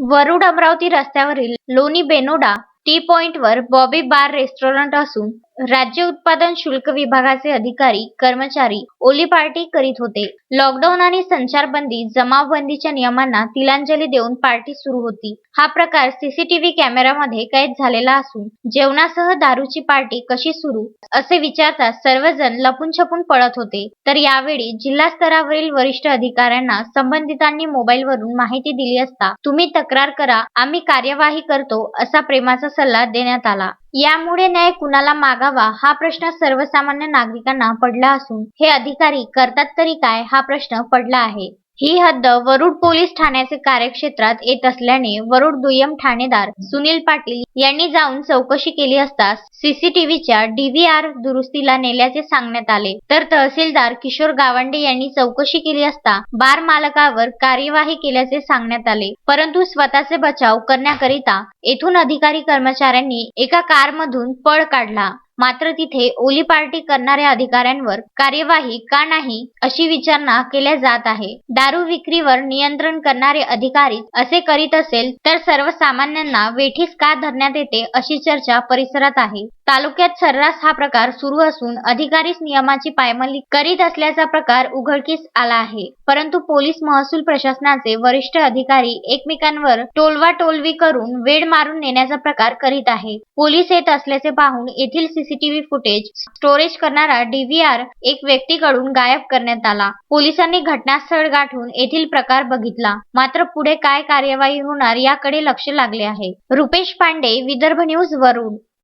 वरुड अमरावती रस्त्यावरील लोणी बेनोडा टी पॉइंटवर Bobby bar restaurant असून राज्य उत्पादन शुल्क विभागाचे अधिकारी कर्मचारी ओली पार्टी करीत होते. लॉकडाऊन आणि संचारबंदी जमावबंदीच्या नियमांना तिलांजली देऊन पार्टी सुरू होती. हा प्रकार सीसीटीव्ही कॅमेऱ्यामध्ये कैद झालेला असून जेवणासह दारूची पार्टी कशी सुरू असे विचारता सर्वजण लपून छपून पळत होते. तर यावेळी जिल्हा स्तरावरील वरिष्ठ अधिकाऱ्यांना संबंधितांनी मोबाईलवरून माहिती दिली असता तुम्ही तक्रार करा, आम्ही कार्यवाही करतो असा प्रेमाचा सल्ला देण्यात आला. यामुळे न्याय कुणाला मागावा हा प्रश्न सर्वसामान्य नागरिकांना पडला असून हे अधिकारी करतात तरी काय हा प्रश्न पडला आहे. ही हद्द वरुड पोलीस ठाण्याचे कार्यक्षेत्रात येत असल्याने वरुड दुय्यम ठाणेदार सुनील पाटील यांनी जाऊन चौकशी केली असता सीसीटीव्हीच्या DVR दुरुस्तीला नेल्याचे सांगण्यात आले. तर तहसीलदार किशोर गावंडे यांनी चौकशी केली असता बार मालकावर कार्यवाही केल्याचे सांगण्यात आले. परंतु स्वतःचे बचाव करण्याकरिता येथून अधिकारी कर्मचाऱ्यांनी एका कारमधून पळ काढला. मात्र तिथे ओली पार्टी करणाऱ्या अधिकाऱ्यांवर कार्यवाही का नाही अशी विचारणा केल्या जात आहे. दारू विक्रीवर नियंत्रण करणारे अधिकारी असे करीत असेल तर सर्वसामान्यांना वेठीस का धरण्यात येते अशी चर्चा परिसरात आहे. तालुक्यात सर्रास हा प्रकार सुरू असून अधिकारीच नियमाची पायमल्ली करीत असल्याचा प्रकार उघडकीस आला आहे. परंतु पोलीस महसूल प्रशासनाचे वरिष्ठ अधिकारी एकमेकांवर टोलवाटोलवी करून वेळ मारून नेण्याचा प्रकार करीत आहे. पोलीस येत असल्याचे पाहून येथील सीसीटीव्ही फुटेज स्टोरेज करणारा DVR एक व्यक्तीकडून गायब करण्यात आला. पोलिसांनी घटनास्थळ गाठून येथील प्रकार बघितला. मात्र पुढे काय कार्यवाही होणार याकडे लक्ष लागले आहे. रुपेश पांडे, विदर्भ न्यूज, वरुड.